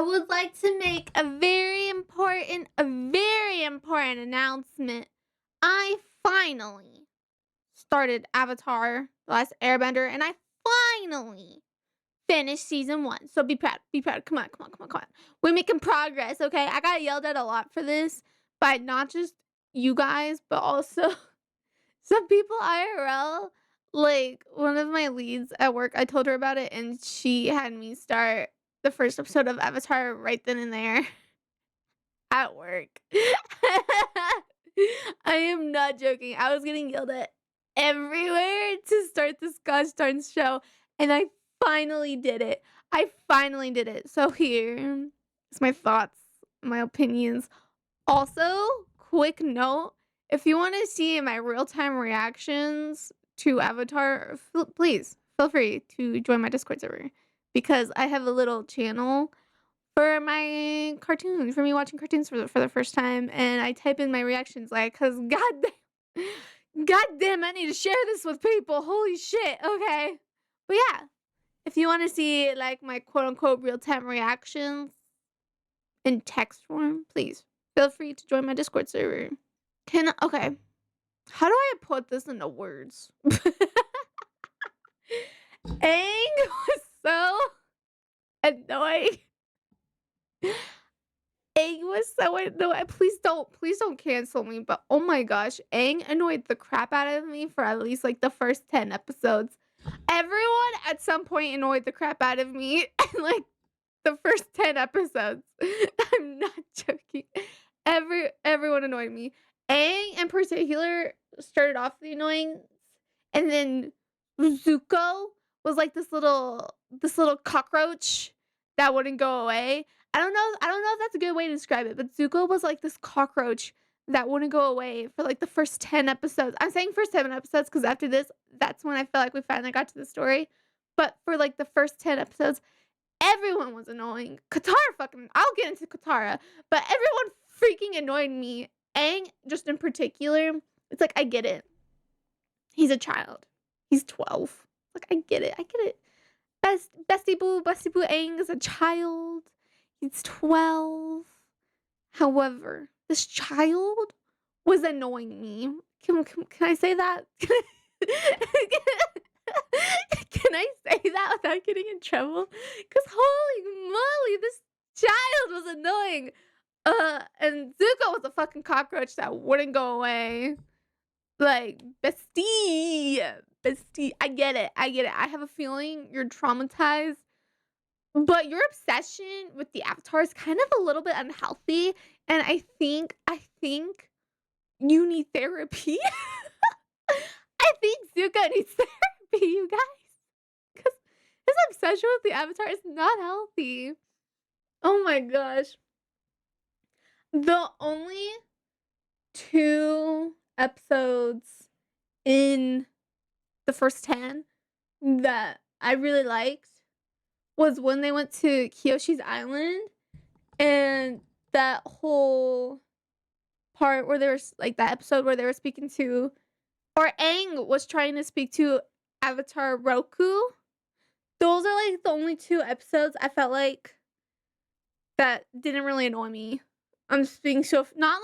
I would like to make a very important announcement. I finally started Avatar: The Last Airbender, and I finally finished season 1. So be proud. Be proud. Come on, come on, come on, come on. We're making progress, okay? I got yelled at a lot for this by not just you guys, but also some people IRL. Like, one of my leads at work, I told her about it, and she had me start the first episode of Avatar right then and there at work. I am not joking. I was getting yelled at everywhere to start this gosh darn show, and I finally did it. I finally did it. So here is my thoughts, my opinions. Also, quick note, if you want to see my real-time reactions to Avatar, please feel free to join my Discord server because I have a little channel for my cartoons, for me watching cartoons for the first time, and I type in my reactions like, cause goddamn, I need to share this with people. Holy shit. Okay, but yeah, if you want to see like my quote unquote real time reactions in text form, please feel free to join my Discord server. Okay, how do I put this into words? Aang was so annoying. Aang was so annoying. Please don't cancel me. But oh my gosh, Aang annoyed the crap out of me for at least like the first 10 episodes. Everyone at some point annoyed the crap out of me in like the first 10 episodes. I'm not joking. Everyone annoyed me. Aang in particular started off the annoyance, and then Zuko was like this little cockroach that wouldn't go away. I don't know if that's a good way to describe it, but Zuko was like this cockroach that wouldn't go away for like the first 10 episodes. I'm saying first 7 episodes because after this, that's when I feel like we finally got to the story. But for like the first 10 episodes, everyone was annoying. Katara I'll get into Katara, but everyone freaking annoyed me. Aang, just in particular, it's like, I get it. He's a child. He's 12. Like, I get it. Bestie boo Aang is a child. He's 12. However, this child was annoying me. Can I say that? Can I say that without getting in trouble? Because holy moly, this child was annoying. And Zuko was a fucking cockroach that wouldn't go away. Like, bestie. I get it. I have a feeling you're traumatized. But your obsession with the Avatar is kind of a little bit unhealthy. And I think you need therapy. I think Zuko needs therapy, you guys. Because his obsession with the Avatar is not healthy. Oh my gosh. The only 2 episodes in the first 10 that I really liked was when they went to Kyoshi's Island, and that whole part where there was like that episode where they were speaking to, or Aang was trying to speak to Avatar Roku. Those are like the only 2 episodes I felt like that didn't really annoy me. I'm just being so not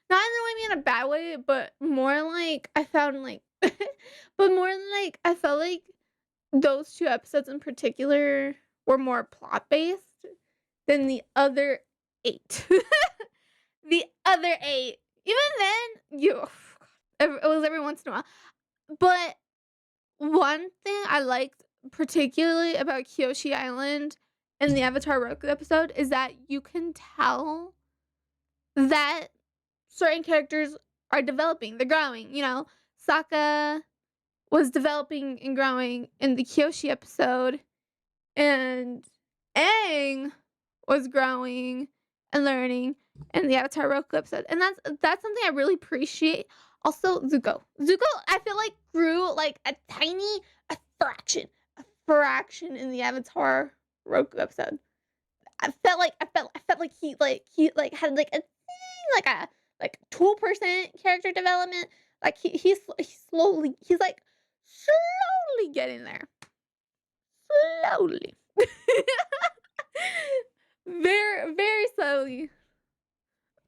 annoy me in a bad way, but more like I found like but more like I felt like those 2 episodes in particular were more plot based than the other 8. The other 8. Even then, it was every once in a while. But one thing I liked particularly about Kyoshi Island and the Avatar Roku episode is that you can tell that certain characters are developing. They're growing. You know, Sokka was developing and growing in the Kyoshi episode, and Aang was growing and learning in the Avatar Roku episode. And that's something I really appreciate. Also, Zuko, I feel like grew like a fraction in the Avatar Roku episode. I felt like he had like a 2% character development. Like he's slowly getting there. Slowly. Very totally.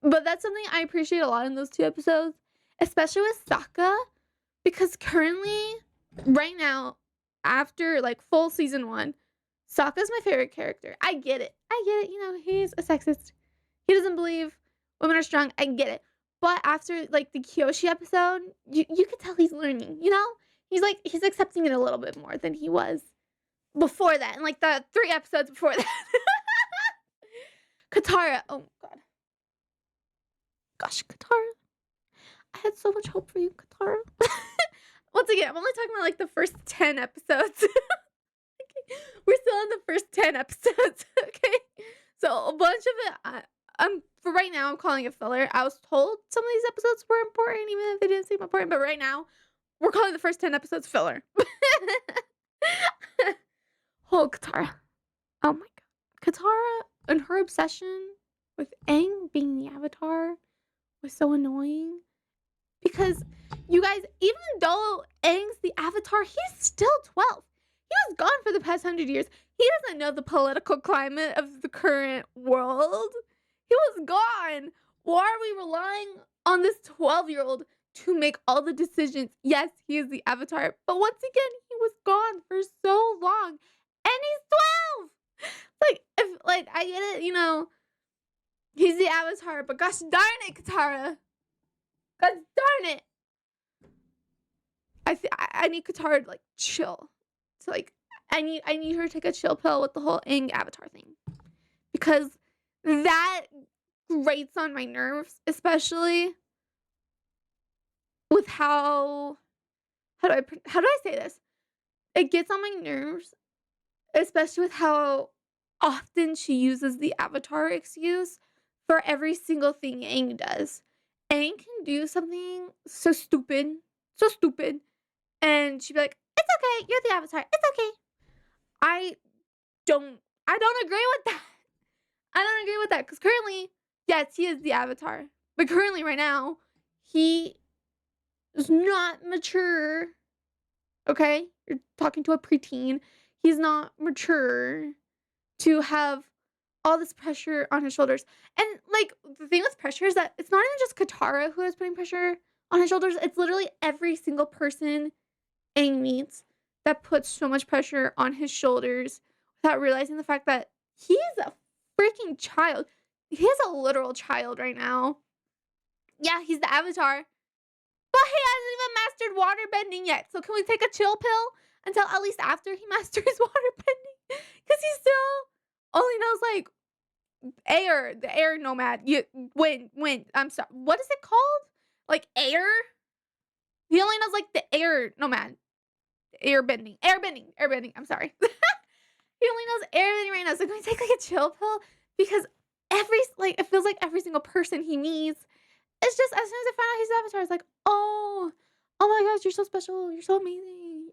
But that's something I appreciate a lot in those 2 episodes, especially with Sokka, because currently, right now, after, like, full season 1, Sokka's my favorite character. I get it. You know, he's a sexist. He doesn't believe women are strong. I get it. But after, like, the Kyoshi episode, you could tell he's learning, you know? He's accepting it a little bit more than he was before that, and, like, the 3 episodes before that. Katara. Oh, God. Gosh, Katara. I had so much hope for you, Katara. Once again, I'm only talking about, like, the first 10 episodes. Okay. We're still on the first 10 episodes, okay? So, a bunch of it, for right now, I'm calling it filler. I was told some of these episodes were important, even if they didn't seem important, but right now, we're calling the first 10 episodes filler. Oh, Katara. Oh my god. Katara and her obsession with Aang being the Avatar was so annoying. Because, you guys, even though Aang's the Avatar, he's still 12. He was gone for the past 100 years. He doesn't know the political climate of the current world. He was gone. Why are we relying on this 12-year-old to make all the decisions? Yes, he is the Avatar, but once again, he was gone for so long, and he's 12. I get it, you know, he's the Avatar, but gosh darn it, Katara. God darn it. I need Katara to, like, chill. So, like, I need her to take a chill pill with the whole Aang Avatar thing, because that grates on my nerves, especially with how do I say this? It gets on my nerves, especially with how often she uses the Avatar excuse for every single thing Aang does. Aang can do something so stupid, and she'd be like, "It's okay, you're the Avatar. It's okay." I don't agree with that. I don't agree with that, because currently, yes, he is the Avatar. But currently, right now, he is not mature. Okay? You're talking to a preteen. He's not mature to have all this pressure on his shoulders. And, like, the thing with pressure is that it's not even just Katara who is putting pressure on his shoulders. It's literally every single person Aang meets that puts so much pressure on his shoulders without realizing the fact that he's a freaking child. He is a literal child right now. Yeah, he's the Avatar, but he hasn't even mastered water bending yet. So can we take a chill pill until at least after he masters water bending? Because he still only knows, like, air, the air nomad. Wind. I'm sorry. What is it called? Like, air? He only knows, like, the air nomad. Airbending. I'm sorry. He only knows airbending right now. So can we take, like, a chill pill? Because it feels like every single person he meets, it's just, as soon as I find out he's the Avatar, it's like, oh my gosh, you're so special. You're so amazing.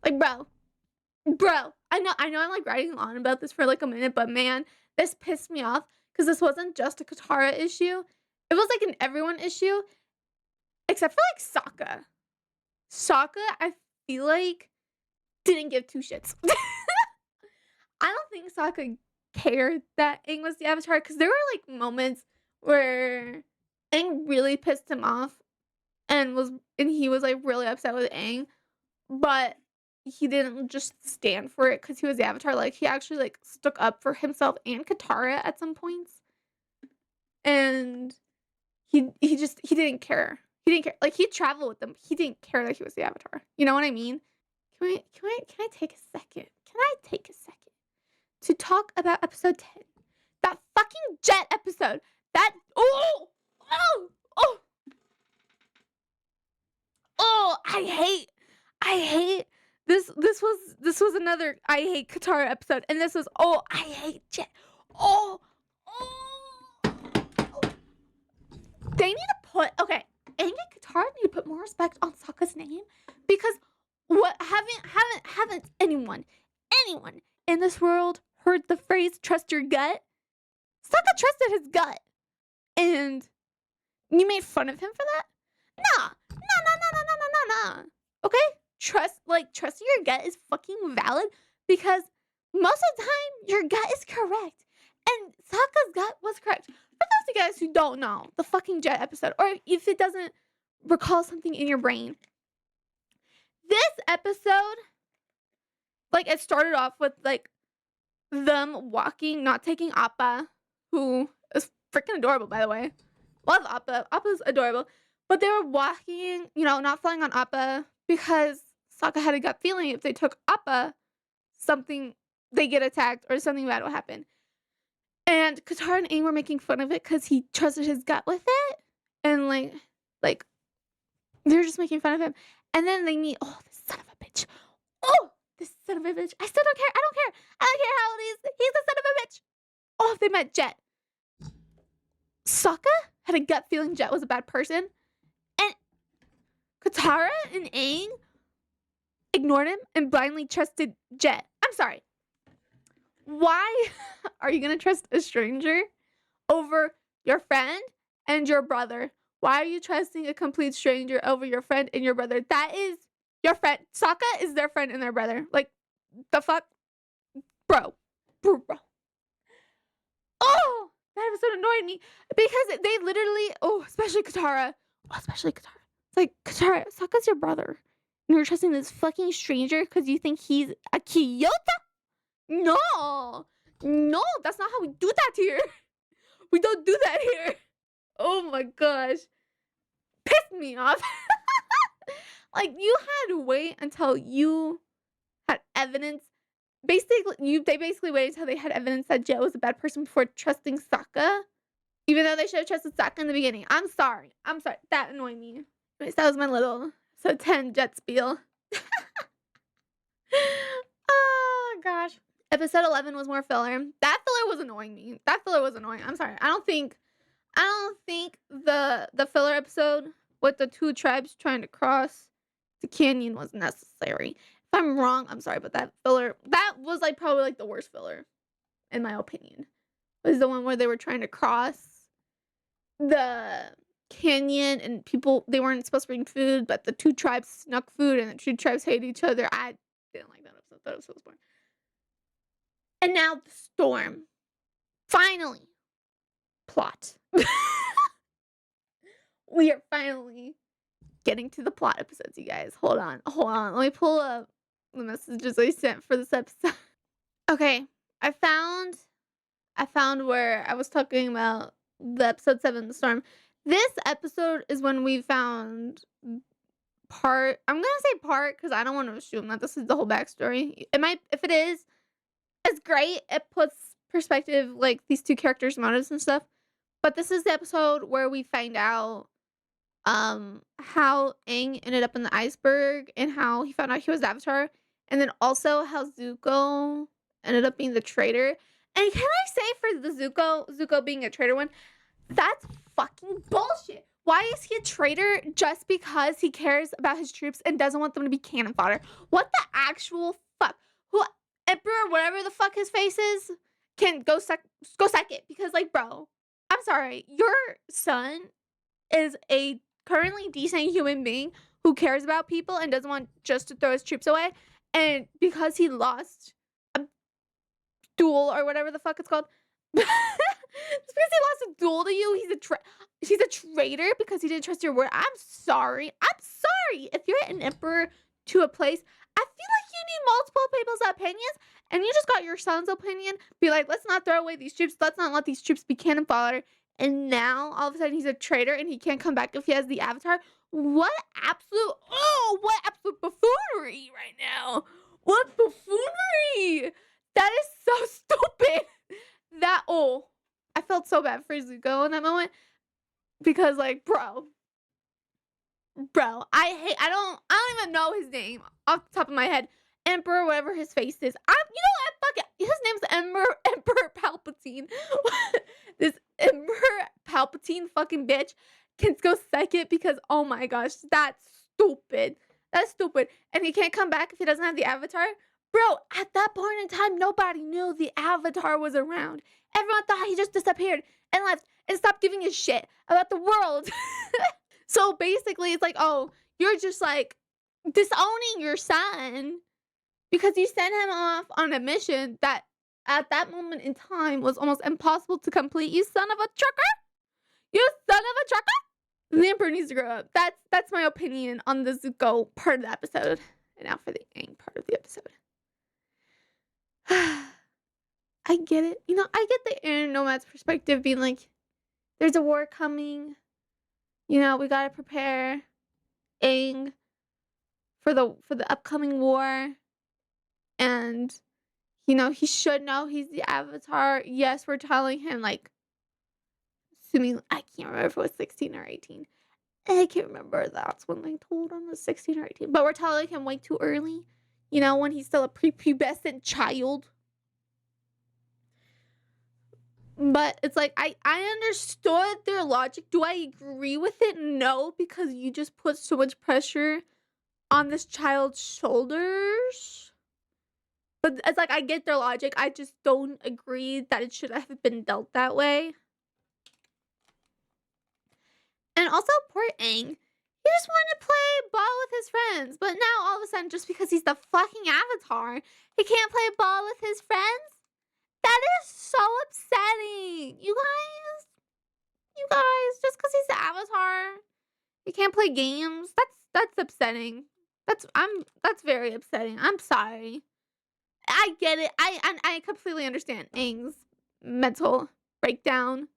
Like, bro. I know I'm, like, writing on about this for, like, a minute, but man, this pissed me off because this wasn't just a Katara issue. It was, like, an everyone issue, except for, like, Sokka. Sokka, I feel like, didn't give 2 shits. I don't think Sokka cared that Aang was the Avatar, because there were, like, moments where Aang really pissed him off and he was, like, really upset with Aang, but he didn't just stand for it because he was the Avatar. Like, he actually, like, stuck up for himself and Katara at some points, and he didn't care. He didn't care. Like, he'd travel with them. He didn't care that he was the Avatar. You know what I mean? Can I take a second? Can I take a second to talk about episode 10? That fucking jet episode. That oh I hate this was another I hate Katara episode, and this was I hate jet. Oh. They need to put Aang and Katara need to put more respect on Sokka's name, because haven't anyone in this world heard the phrase "trust your gut"? Sokka trusted his gut, and you made fun of him for that? Nah. Okay, trusting your gut is fucking valid, because most of the time your gut is correct, And Sokka's gut was correct. For those of you guys who don't know the fucking Jet episode, or if it doesn't recall something in your brain, this episode, like, it started off with, like, them walking, not taking Appa, who is freaking adorable, by the way. Love Appa. Appa's adorable. But they were walking, not flying on Appa because Sokka had a gut feeling if they took Appa, they get attacked or something bad will happen. And Katara and Aang were making fun of it because he trusted his gut with it. And, like, they're just making fun of him. And then they meet, oh, this son of a bitch. Oh, this son of a bitch. I still don't care. I don't care. I don't care how old he is. He's the son of a bitch. Oh, if they met Jet. Sokka had a gut feeling Jet was a bad person. And Katara and Aang ignored him and blindly trusted Jet. I'm sorry. Why are you going to trust a stranger over your friend and your brother? Why are you trusting a complete stranger over your friend and your brother? That is your friend. Sokka is their friend and their brother. Like, the fuck? Bro. Oh, that episode annoyed me because they literally, especially Katara. It's like, Katara, Sokka's your brother. And you're trusting this fucking stranger because you think he's a Kyoto? No, that's not how we do that here. We don't do that here. Oh my gosh. Pissed me off. Like, you had to wait until you had evidence. They basically waited until they had evidence that Jet was a bad person before trusting Sokka. Even though they should have trusted Sokka in the beginning. I'm sorry. That annoyed me. Anyways, that was my little 10 Jet spiel. Oh gosh. Episode 11 was more filler. That filler was annoying me. I'm sorry. I don't think the filler episode with the two tribes trying to cross the canyon was necessary. If I'm wrong, I'm sorry, but that was like probably like the worst filler, in my opinion. Was the one where they were trying to cross the canyon and they weren't supposed to bring food, but the two tribes snuck food and the two tribes hated each other. I didn't like that episode. That episode was boring. And now the storm. Finally. Plot. We are finally getting to the plot episodes, you guys. Hold on. Let me pull up the messages I sent for this episode. Okay. I found where I was talking about the episode 7, the storm. This episode is when we found part. I'm going to say part because I don't want to assume that this is the whole backstory. If it is, it's great. It puts perspective, like, these two characters' motives and stuff. But this is the episode where we find out how Aang ended up in the iceberg and how he found out he was the Avatar. And then also how Zuko ended up being the traitor. And can I say for the Zuko being a traitor one, that's fucking bullshit. Why is he a traitor just because he cares about his troops and doesn't want them to be cannon fodder? What the actual fuck? Who Emperor, whatever the fuck his face is, can go suck it. Because, like, bro, I'm sorry. Your son is a currently decent human being who cares about people and doesn't want just to throw his troops away. And because he lost a duel or whatever the fuck it's called, just because he lost a duel to you, he's a traitor because he didn't trust your word. I'm sorry. If you're an emperor to a place, I feel like you need multiple people's opinions, and you just got your son's opinion. Be like, let's not throw away these troops. Let's not let these troops be cannon fodder. And now, all of a sudden, he's a traitor, and he can't come back if he has the Avatar. What absolute buffoonery right now. What buffoonery. That is so stupid. I felt so bad for Zuko in that moment. Because, like, bro, I don't even know his name off the top of my head. Emperor, whatever his face is. Fuck it. His name's Emperor Palpatine. This Emperor Palpatine fucking bitch can go second because, oh my gosh, that's stupid. And he can't come back if he doesn't have the Avatar. Bro, at that point in time, nobody knew the Avatar was around. Everyone thought he just disappeared and left and stopped giving a shit about the world. So basically, it's like, oh, you're just like disowning your son because you sent him off on a mission that at that moment in time was almost impossible to complete. You son of a trucker! You son of a trucker! The Emperor needs to grow up. That's my opinion on the Zuko part of the episode. And now for the Aang part of the episode. I get it. I get the Air Nomad's perspective being like, there's a war coming. We gotta prepare Aang for the upcoming war. And, he should know he's the Avatar. Yes, we're telling him, like, assuming, I can't remember if it was 16 or 18. I can't remember. That's when they told him was 16 or 18. But we're telling him way too early. When he's still a prepubescent child. But it's like, I understood their logic. Do I agree with it? No, because you just put so much pressure on this child's shoulders. But it's like, I get their logic. I just don't agree that it should have been dealt that way. And also, poor Aang. He just wanted to play ball with his friends. But now, all of a sudden, just because he's the fucking Avatar, he can't play ball with his friends? That is so upsetting. You guys, just because he's the Avatar, he can't play games. That's upsetting. That's very upsetting. I'm sorry. I get it. I completely understand Aang's mental breakdown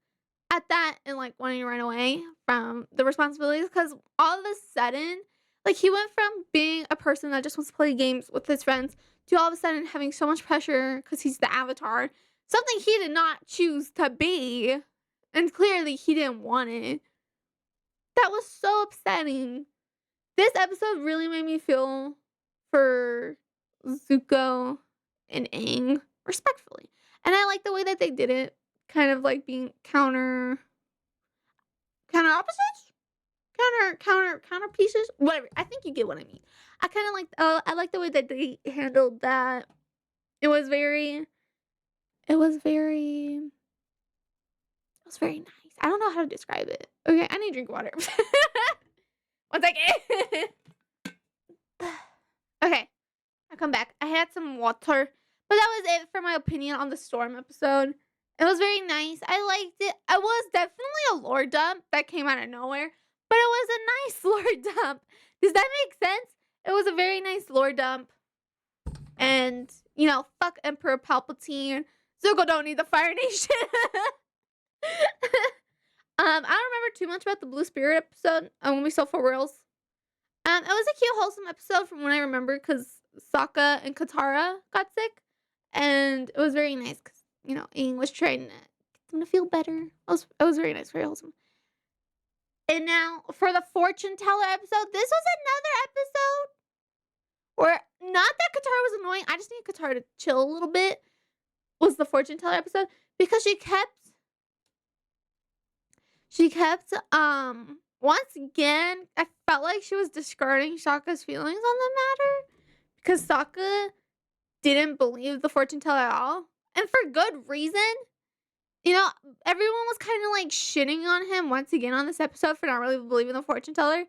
at that and like wanting to run away from the responsibilities, because all of a sudden, like, he went from being a person that just wants to play games with his friends to all of a sudden having so much pressure because he's the Avatar, something he did not choose to be, and clearly he didn't want it. That was so upsetting. This episode really made me feel for Zuko and Aang respectfully, and I like the way that they did it, kind of like being counter opposites, counter pieces, whatever. I think you get what I mean. I kind of like. I like the way that they handled that. It was very nice. I don't know how to describe it. Okay, I need to drink water. 1 second. Okay, I come back. I had some water. But that was it for my opinion on the Storm episode. It was very nice. I liked it. It was definitely a lore dump that came out of nowhere. But it was a nice lore dump. Does that make sense? It was a very nice lore dump. And, fuck Emperor Palpatine. Zuko don't need the Fire Nation. I don't remember too much about the Blue Spirit episode when we saw For Reals. It was a cute, wholesome episode from what I remember, because Sokka and Katara got sick. And it was very nice because, Aang was trying to get them to feel better. It was very nice, very wholesome. And now, for the Fortune Teller episode, this was another episode where, not that Katara was annoying, I just need Katara to chill a little bit, was the Fortune Teller episode, because she kept, once again, I felt like she was discarding Sokka's feelings on the matter, because Sokka didn't believe the fortune teller at all, and for good reason. Everyone was kind of like shitting on him once again on this episode for not really believing the fortune teller,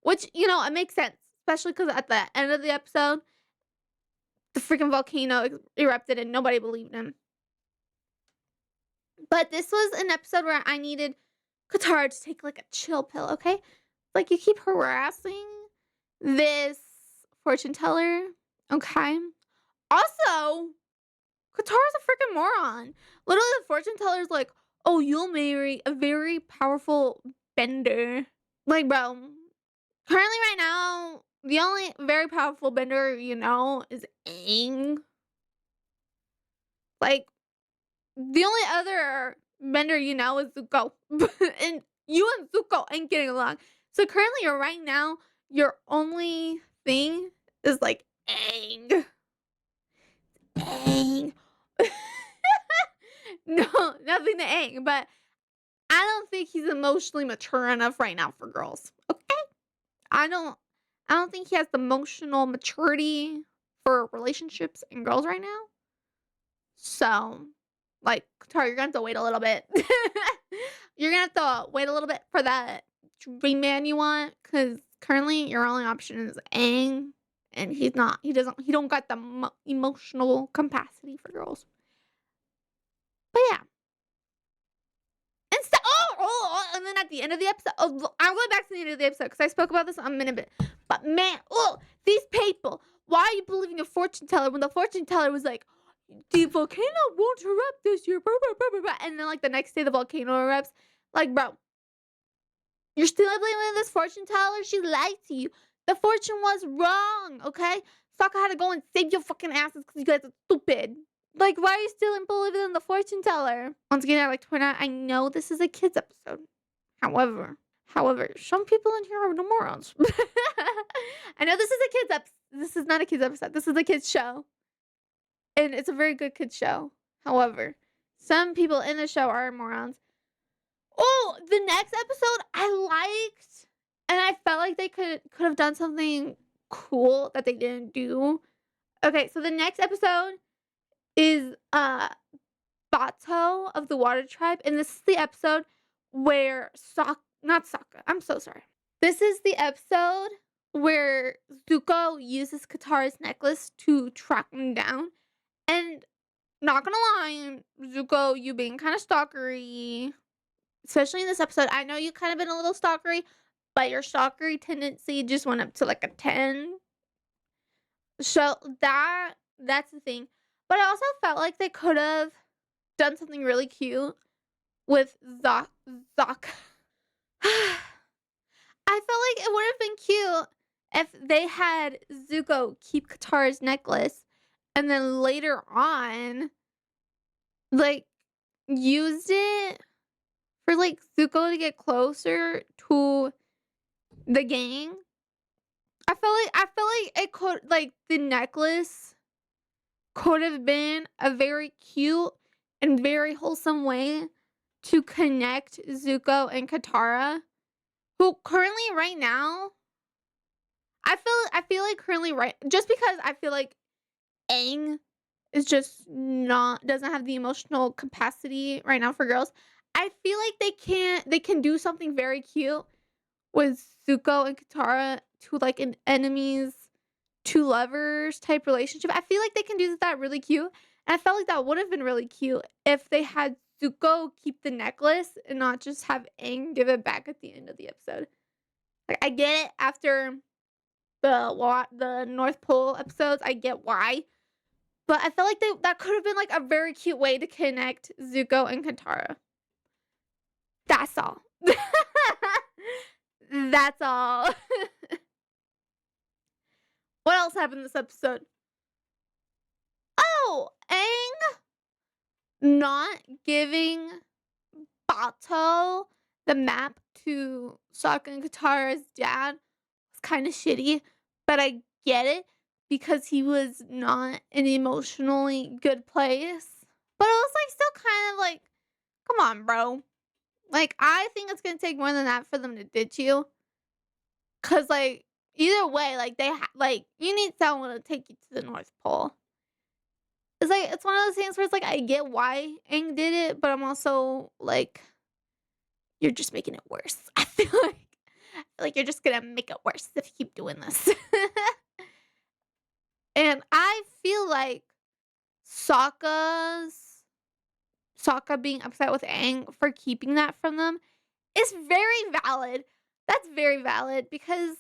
which, it makes sense, especially because at the end of the episode, the freaking volcano erupted and nobody believed him. But this was an episode where I needed Katara to take like a chill pill, okay? Like, you keep harassing this fortune teller, okay? Also, Katara's a freaking moron. Literally, the fortune teller's like, oh, you'll marry a very powerful bender. Like, bro, currently right now, the only very powerful bender is Aang. Like, the only other bender is Zuko. And you and Zuko ain't getting along. So currently, right now, your only thing is like Aang. No, nothing to Aang, but I don't think he's emotionally mature enough right now for girls. Okay? I don't think he has the emotional maturity for relationships and girls right now. So, like, Katara, you're gonna have to wait a little bit. You're gonna have to wait a little bit for that dream man you want, because currently your only option is Aang, and he don't got the emotional capacity for girls. at the end of the episode, I'm going back to the end of the episode because I spoke about this a minute bit. But man, these people, why are you believing a fortune teller when the fortune teller was like, the volcano won't erupt this year, blah, blah, blah, blah, blah. And then like the next day the volcano erupts. Like, bro, you're still believing this fortune teller? She lied to you. The fortune was wrong, okay? Sokka had to go and save your fucking asses because you guys are stupid. Like, why are you still believing in the fortune teller? Once again, I like to point out, I know this is a kids episode. However, some people in here are no morons. I know this is a kids episode. This is not a kids episode. This is a kids show. And it's a very good kids show. However, some people in the show are morons. Oh, the next episode I liked, and I felt like they could have done something cool that they didn't do. Okay, so the next episode is Bato of the Water Tribe, and this is the episode where not Sokka. I'm so sorry. This is the episode where Zuko uses Katara's necklace to track him down, and not gonna lie, Zuko, you being kind of stalkery. Especially in this episode, I know you kind of been a little stalkery, but your stalkery tendency just went up to like a 10. So that's the thing. But I also felt like they could have done something really cute with Zok. I felt like it would have been cute if they had Zuko keep Katara's necklace and then later on, like, used it for like Zuko to get closer to the gang. I feel like it could, like, the necklace could have been a very cute and very wholesome way to connect Zuko and Katara, who currently right now, I feel like currently right, just because I feel like Aang is just doesn't have the emotional capacity right now for girls. I feel like they can do something very cute with Zuko and Katara to like an enemies to lovers type relationship. I feel like they can do that really cute. And I felt like that would have been really cute if they had Zuko keep the necklace and not just have Aang give it back at the end of the episode. Like, I get it after the North Pole episodes. I get why. But I felt like that could have been like a very cute way to connect Zuko and Katara. That's all. That's all. What else happened this episode? Oh, Aang not giving Bato the map to Sokka and Katara's dad was kind of shitty, but I get it because he was not in an emotionally good place. But it was like still kind of like, come on, bro. Like, I think it's gonna take more than that for them to ditch you. Cause like either way, like like you need someone to take you to the North Pole. It's like it's one of those things where it's like I get why Aang did it, but I'm also like, you're just making it worse. I feel like you're just gonna make it worse if you keep doing this. And I feel like Sokka being upset with Aang for keeping that from them is very valid. That's very valid because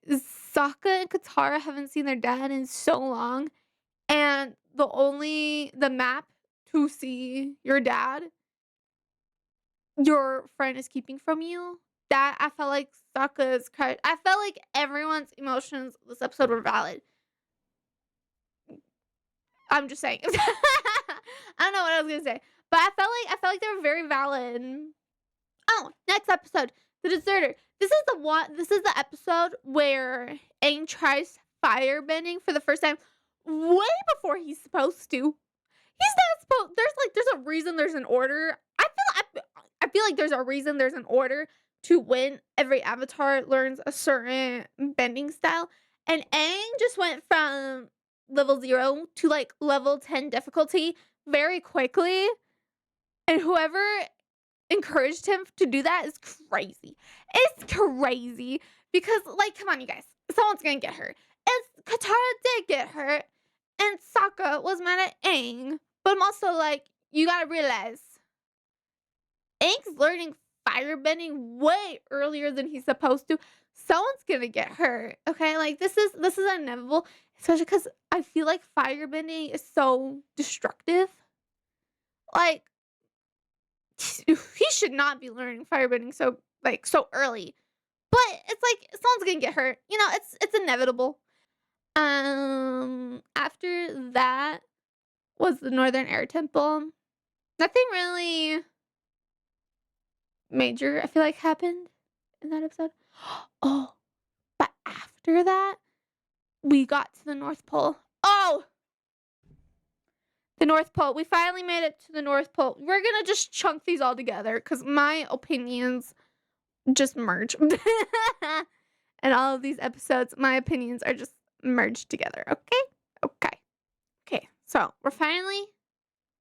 Sokka and Katara haven't seen their dad in so long, and the map to see your dad, your friend is keeping from you. That I felt like Sokka's crush. I felt like everyone's emotions this episode were valid. I'm just saying. I don't know what I was gonna say, but I felt like they were very valid. Oh, next episode, the deserter. This is the episode where Aang tries firebending for the first time, way before he's supposed to. He's not supposed. There's a reason. There's an order. I feel like there's a reason. There's an order to when every avatar learns a certain bending style, and Aang just went from level 0 to like level 10 difficulty very quickly, and whoever encouraged him to do that is crazy. It's crazy because, like, come on, you guys, someone's gonna get hurt. And Katara did get hurt, and Sokka was mad at Aang. But I'm also like, you gotta realize, Aang's learning firebending way earlier than he's supposed to, someone's gonna get hurt. Okay, like this is inevitable, especially because I feel like firebending is so destructive. Like he should not be learning firebending so early. But it's like someone's gonna get hurt. It's inevitable. After that was the Northern Air Temple. Nothing really major, I feel like, happened in that episode. Oh, but after that, we got to the North Pole. Oh, the North Pole. We finally made it to the North Pole. We're gonna just chunk these all together because my opinions just merge. And all of these episodes, my opinions are just merged together. Okay. So we're finally,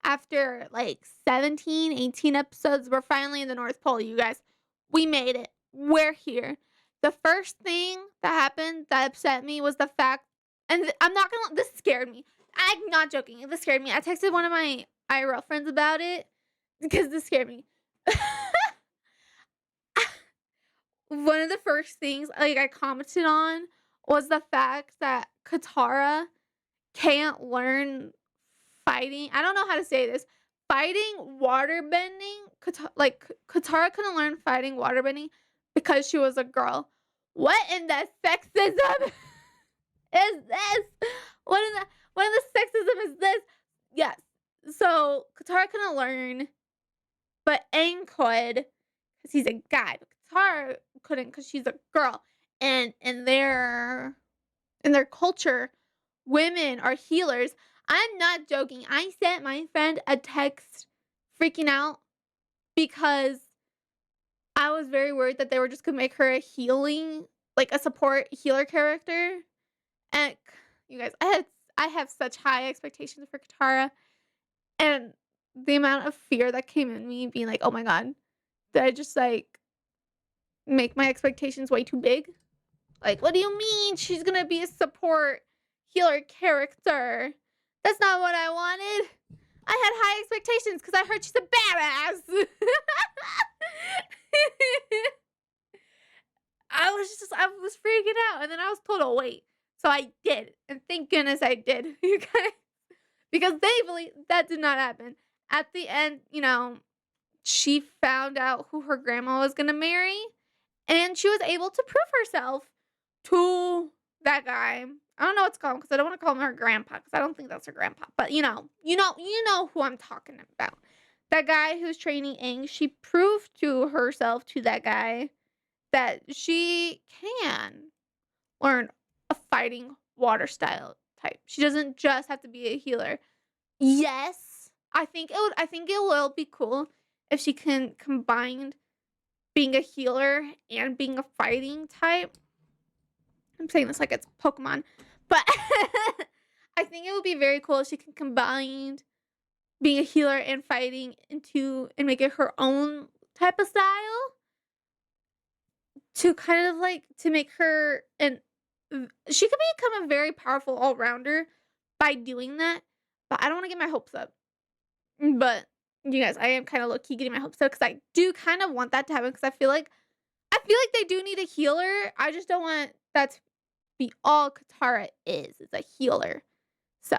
after like 17, 18 episodes, we're finally in the North Pole, you guys. We made it. We're here. The first thing that happened that upset me was the fact, and I'm not gonna, this scared me. I'm not joking. This scared me. I texted one of my IRL friends about it because this scared me. One of the first things like I commented on was the fact that Katara can't learn fighting. I don't know how to say this. Fighting waterbending. Katara couldn't learn fighting waterbending because she was a girl. What in the sexism is this? What in the sexism is this? Yes. So Katara couldn't learn, but Aang could because he's a guy. But Katara couldn't because she's a girl. And in their culture, women are healers. I'm not joking. I sent my friend a text freaking out because I was very worried that they were just gonna make her a support healer character. And you guys, I have such high expectations for Katara, and the amount of fear that came in me being like, oh my god, did I just like make my expectations way too big? Like, what do you mean she's gonna be a support healer character? That's not what I wanted. I had high expectations because I heard she's a badass. I was freaking out, and then I was told to wait. So I did, and thank goodness I did, you guys, because thankfully that did not happen. At the end, she found out who her grandma was gonna marry, and she was able to prove herself to that guy. I don't know what to call him because I don't want to call him her grandpa because I don't think that's her grandpa. But you know who I'm talking about. That guy who's training Aang, she proved to herself, to that guy, that she can learn a fighting water style type. She doesn't just have to be a healer. Yes, I think it will be cool if she can combine being a healer and being a fighting type. I'm saying this like it's Pokemon, but I think it would be very cool if she can combine being a healer and fighting and make it her own type of style to kind of like to make her she could become a very powerful all-rounder by doing that. But I don't want to get my hopes up. But you guys, I am kind of low-key getting my hopes up because I do kind of want that to happen because I feel like they do need a healer. I just don't want that to be all Katara is a healer. So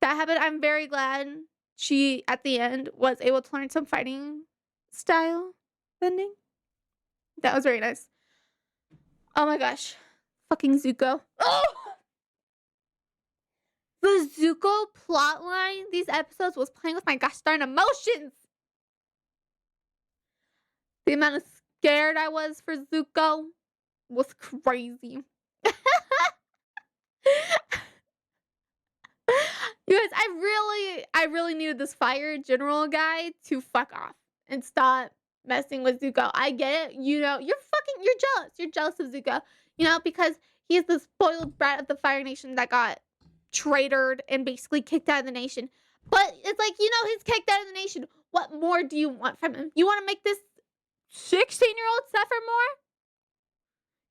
that happened. I'm very glad she at the end was able to learn some fighting style bending. That was very nice. Oh my gosh. Fucking Zuko. Oh! The Zuko plotline, these episodes was playing with my gosh darn emotions. The amount of scared I was for Zuko was crazy. You guys, I really needed this fire general guy to fuck off and stop messing with Zuko. I get it. You're jealous. You're jealous of Zuko. Because he's the spoiled brat of the Fire Nation that got traitored and basically kicked out of the nation. But it's like, he's kicked out of the nation. What more do you want from him? You want to make this 16-year-old suffer more?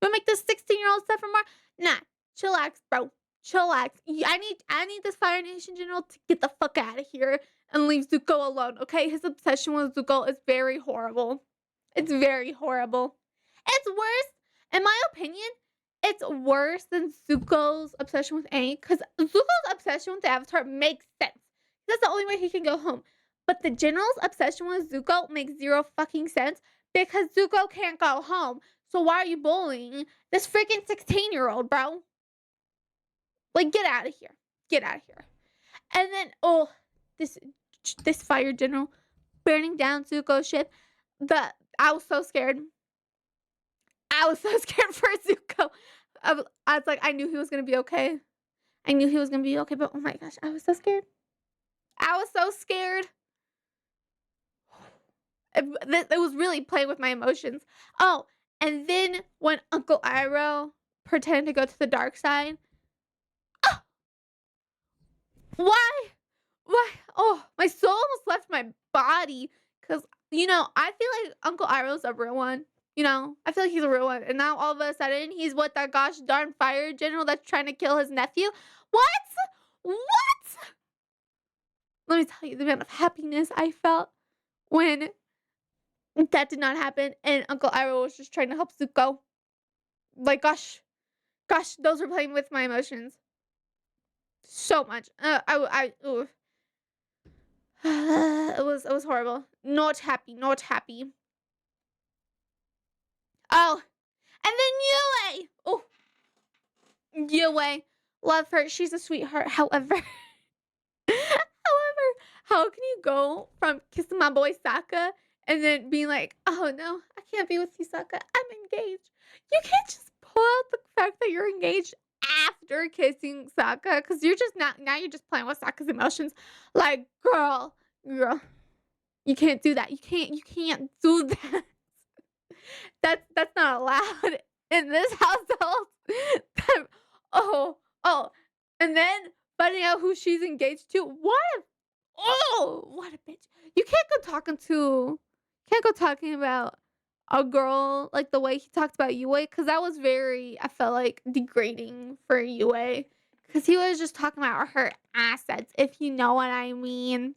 You want to make this 16-year-old suffer more? Nah, chillax, bro. Chillax. I need this Fire Nation general to get the fuck out of here and leave Zuko alone, okay? His obsession with Zuko is very horrible. It's very horrible. It's worse, in my opinion, it's worse than Zuko's obsession with Aang, because Zuko's obsession with the Avatar makes sense. That's the only way he can go home. But the General's obsession with Zuko makes zero fucking sense because Zuko can't go home. So why are you bullying this freaking 16-year-old, bro? Like, get out of here. Get out of here. And then, oh, this fire general burning down Zuko's ship. I was so scared. I was so scared for Zuko. I was like, I knew he was gonna be okay. I knew he was gonna be okay, but oh my gosh, I was so scared. I was so scared. It was really playing with my emotions. Oh, and then when Uncle Iroh pretended to go to the dark side. Oh, why? Why? Oh, my soul almost left my body. Because, I feel like Uncle Iroh's a real one. I feel like he's a real one. And now all of a sudden, he's what that gosh darn fire general that's trying to kill his nephew. What? What? Let me tell you the amount of happiness I felt when that did not happen. And Uncle Iroh was just trying to help Zuko. Like, gosh, those were playing with my emotions so much. Ooh. It was horrible. Not happy. Not happy. Oh, and then Yue. Oh, Yue. Love her. She's a sweetheart. However, how can you go from kissing my boy Sokka and then being like, oh no, I can't be with you, Sokka. I'm engaged. You can't just pull out the fact that you're engaged after kissing Sokka because you're just not, now you're just playing with Sokka's emotions. Like, girl, you can't do that. You can't do that. That's not allowed in this household. Oh, and then finding out who she's engaged to. What a bitch. You can't go talking about a girl like the way he talked about Yue, because that was very, I felt like, degrading for Yue. Because he was just talking about her assets, if you know what I mean.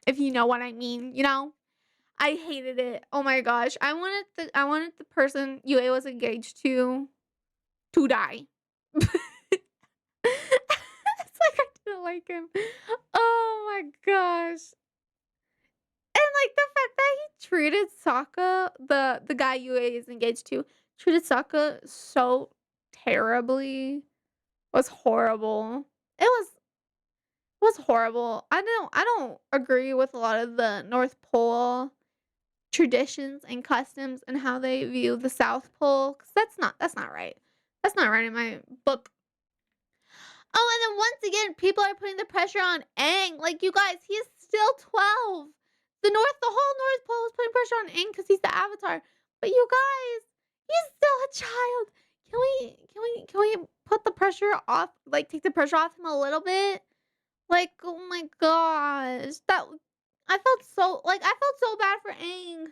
If you know what I mean, I hated it. Oh my gosh. I wanted the person Yue was engaged to die. It's like I didn't like him. Oh my gosh. And like the fact that he treated Sokka, the guy Yue is engaged to, treated Sokka so terribly was horrible. It was horrible. I don't agree with a lot of the North Pole traditions and customs and how they view the South Pole, because that's not right. That's not right in my book. Oh, and then once again, people are putting the pressure on Aang. Like, you guys, he's still 12. The whole North Pole is putting pressure on Aang because he's the Avatar. But you guys, he's still a child. Can we put the pressure off? Like, take the pressure off him a little bit? Like, oh my gosh, I felt so bad for Aang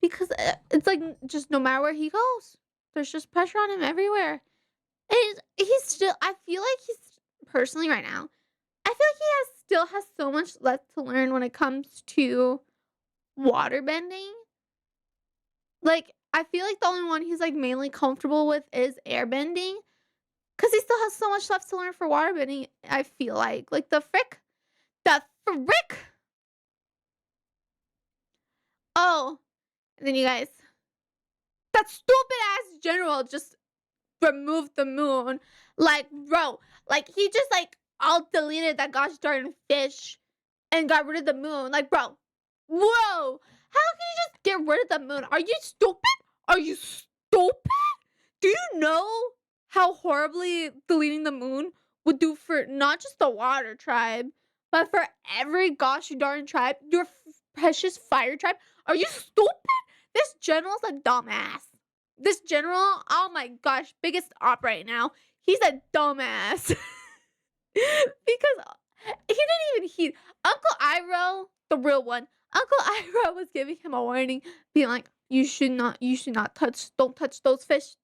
because it's like just no matter where he goes, there's just pressure on him everywhere. And he's still. I feel like he's personally right now. I feel like still has so much left to learn when it comes to water bending. Like, I feel like the only one he's like mainly comfortable with is airbending, because he still has so much left to learn for water bending. I feel like the frick. Oh, and then you guys, that stupid ass general just removed the moon. Like, bro, like he just like all deleted that gosh darn fish and got rid of the moon. Like, bro, whoa, how can you just get rid of the moon? Are you stupid? Are you stupid? Do you know how horribly deleting the moon would do for not just the water tribe, but for every gosh darn tribe, your precious fire tribe? Are you stupid? This general's a dumbass. This general, oh my gosh, biggest op right now. He's a dumbass. Because he didn't even heed. Uncle Iroh, the real one, Uncle Iroh was giving him a warning, being like, you should not don't touch those fish,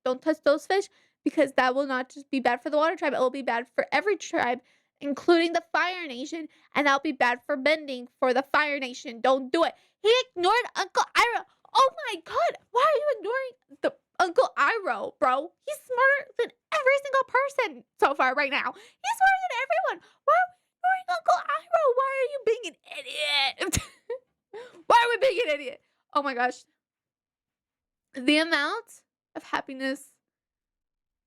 because that will not just be bad for the water tribe, it will be bad for every tribe, including the Fire Nation, and that'll be bad for bending for the Fire Nation. Don't do it. He ignored Uncle Iroh. Oh my god, why are you ignoring the Uncle Iroh, bro? He's smarter than every single person so far right now. He's smarter than everyone. Why are we ignoring Uncle Iroh? Why are you being an idiot? Why are we being an idiot? Oh my gosh. The amount of happiness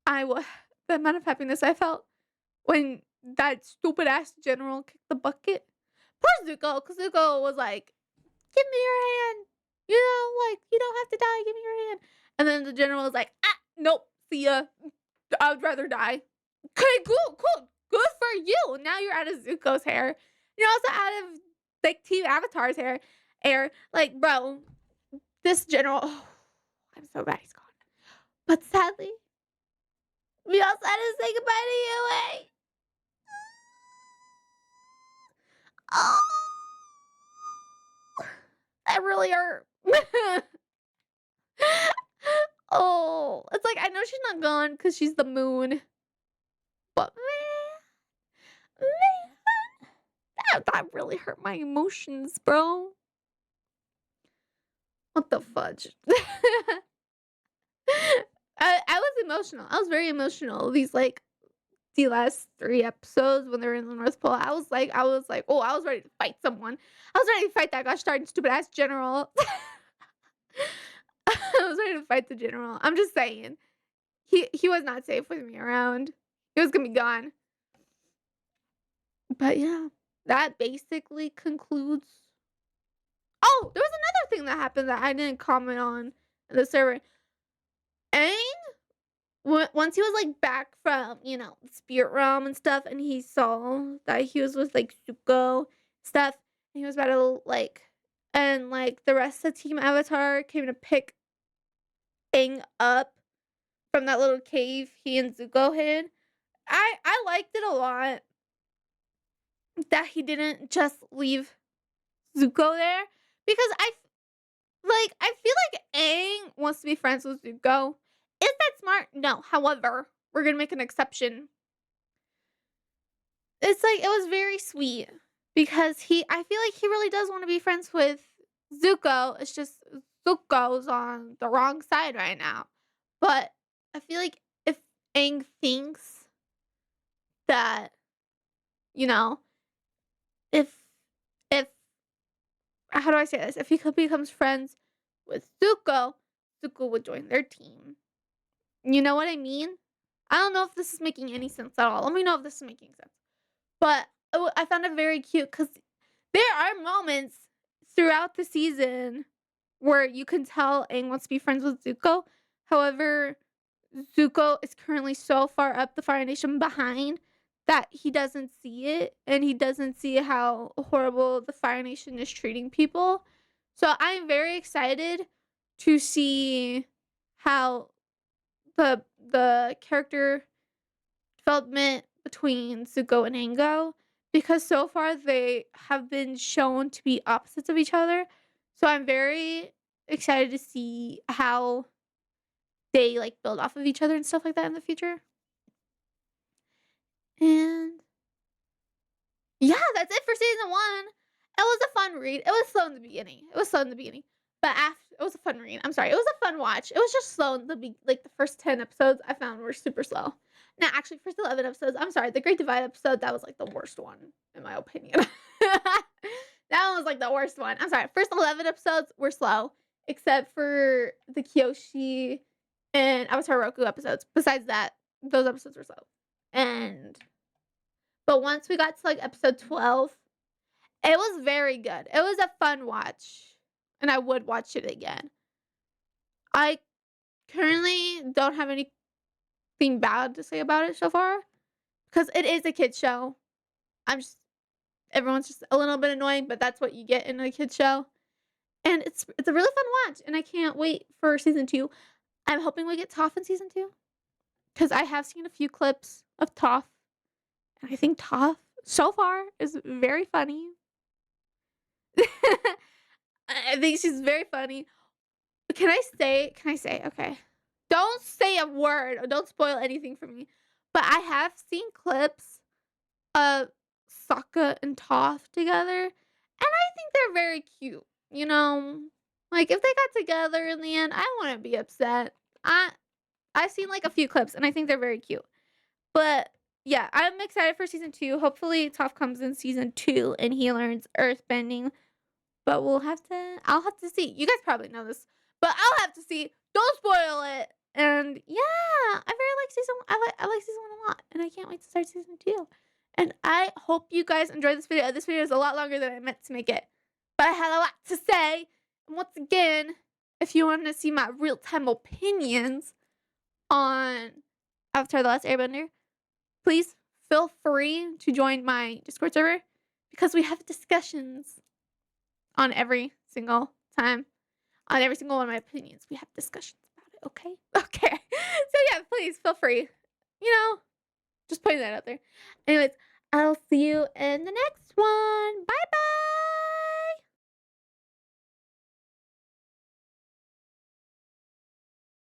the amount of happiness I felt when that stupid ass general kicked the bucket. Poor Zuko, because Zuko was like, "Give me your hand. You know, like, you don't have to die. Give me your hand." And then the general was like, "Ah, nope. See ya. I would rather die." Okay, cool. Good for you. Now you're out of Zuko's hair. You're also out of, like, Team Avatar's hair. Like, bro, this general, oh, I'm so glad he's gone. But sadly, we also had to say goodbye to you, eh? Oh, that really hurt. Oh, it's like, I know she's not gone because she's the moon. But man, that really hurt my emotions, bro. What the fudge? I was emotional. I was very emotional. The last 3 episodes when they were in the North Pole, I was like, oh, I was ready to fight someone. I was ready to fight that gosh darn stupid ass general. I was ready to fight the general. I'm just saying. He was not safe with me around. He was gonna be gone. But yeah, that basically concludes. Oh, there was another thing that happened that I didn't comment on in the server. Aang, once he was like back from, the spirit realm and stuff, and he saw that he was with like Zuko stuff, and he was about to and like the rest of Team Avatar came to pick Aang up from that little cave he and Zuko hid. I liked it a lot that he didn't just leave Zuko there, because I feel like Aang wants to be friends with Zuko. Is that smart? No. However, we're gonna make an exception. It's like, it was very sweet because I feel like he really does want to be friends with Zuko. It's just Zuko's on the wrong side right now. But I feel like if Aang thinks that, you know, if how do I say this? If he becomes friends with Zuko, Zuko would join their team. You know what I mean? I don't know if this is making any sense at all. Let me know if this is making sense. But I found it very cute because there are moments throughout the season where you can tell Aang wants to be friends with Zuko. However, Zuko is currently so far up the Fire Nation behind that he doesn't see it, and he doesn't see how horrible the Fire Nation is treating people. So I'm very excited to see how the character development between Zuko and Aang, because so far they have been shown to be opposites of each other. So I'm very excited to see how they build off of each other and stuff like that in the future. And yeah, that's it for season 1. It was a fun read. It was slow in the beginning. But after, it was a fun read. I'm sorry. It was a fun watch. It was just slow in the first 10 episodes I found were super slow. No, actually, first 11 episodes. I'm sorry. The Great Divide episode, that was the worst one, in my opinion. That one was the worst one. I'm sorry. First 11 episodes were slow, except for the Kyoshi and Avatar Roku episodes. Besides that, those episodes were slow. But once we got to episode 12, it was very good. It was a fun watch, and I would watch it again. I currently don't have anything bad to say about it so far, because it is a kids show. Everyone's just a little bit annoying, but that's what you get in a kids show. And it's a really fun watch, and I can't wait for season 2. I'm hoping we get Toph in season 2, because I have seen a few clips of Toph, and I think Toph so far is very funny. I think she's very funny. Can I say, okay, don't say a word or don't spoil anything for me, but I have seen clips uh, Sokka and Toph together, and I think they're very cute, you know? Like, if they got together in the end, I wouldn't be upset. I I've seen, like, a few clips, and I think they're very cute. But, yeah, I'm excited for season 2. Hopefully, Toph comes in season 2 and he learns earthbending, but I'll have to see. You guys probably know this, but I'll have to see. Don't spoil it. And yeah, I very like season 1. I like season 1 a lot, and I can't wait to start season 2. And I hope you guys enjoyed this video. This video is a lot longer than I meant to make it, but I had a lot to say. And once again, if you want to see my real-time opinions on Avatar: The Last Airbender, please feel free to join my Discord server because we have discussions on every single time. On every single one of my opinions, we have discussions about it, okay? Okay. So yeah, please feel free. You know, just putting that out there. Anyways, I'll see you in the next one. Bye bye.